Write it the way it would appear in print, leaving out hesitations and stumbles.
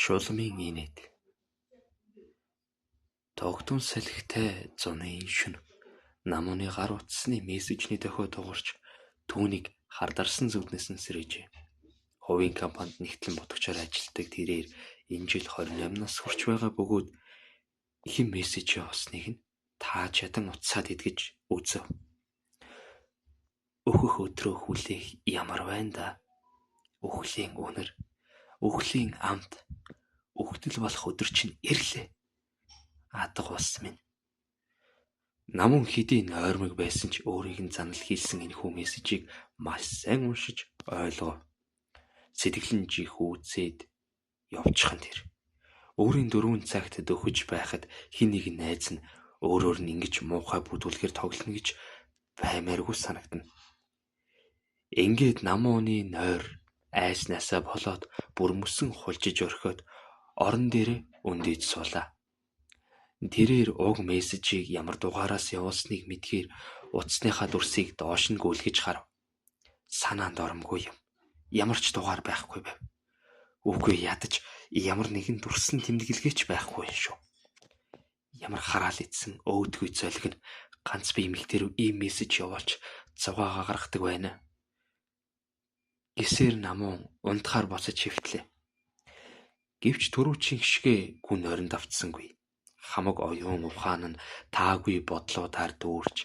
Шулмын инээд тогтун салхитай зуны шөнө намууны гар утасны мессежний дохио дуурч түүнийг хардарсан зүднээс нь сэрээжээ. Хувийн компанид нэгтлэн бодгочоор ажилладаг тэрээр энэ жил 28 нас хүрч байгаа бөгөөд хэн мессеж явуулсныг нь тааж ядан утсаад идгэж үзв. Өөхөх өдрөө хүлээх ямар байна да? Үхлийн үнэр, үхлийн амт, үхтэл болох өдөр чинь ирлээ. Адга ус минь. Намун хэдий нойрмог байсан ч өөрийг нь занал хийлсэн энэхүү мессежийг маш сайн уншиж ойлгов. Сэтгэл нь жихүүцээд явчихан тэр. Өөрийн 4 цагт дөхөж байхад хин нэг найз нь өөрөөр нь ингэж муухай бүдүүлгээр тоглоно гэж баймааргүй санагдана. Ингээд намууны нойр айснасаа болоод бүр мөсөн хулжиж орхиод орон дээрээ өндөөж суулаа. Тэрээр уг мессежийг ямар дугаараас явуулсныг мэдгээр утасныхаа дүрсийг доош нь гүйлгэж харав. Санаанд оромгүй юм. Ямар ч дугаар байхгүй байв. Үгүй ядаж ямар нэгэн дүрсэн тэмдэглэгээч байхгүй шүү. Ямар хараал идсэн өөдгөө золиг нь ганц би эмэгтэй рүү ийм мессеж явуулж цугаагаа гаргадаг байна. Гисээр намун унтахаар боцож хөвтлээ. Гэвч түрүүчийн шигэ гүн оронд автсангүй. Хамаг оюун ухаан нь таагүй бодлуудаар дүүрч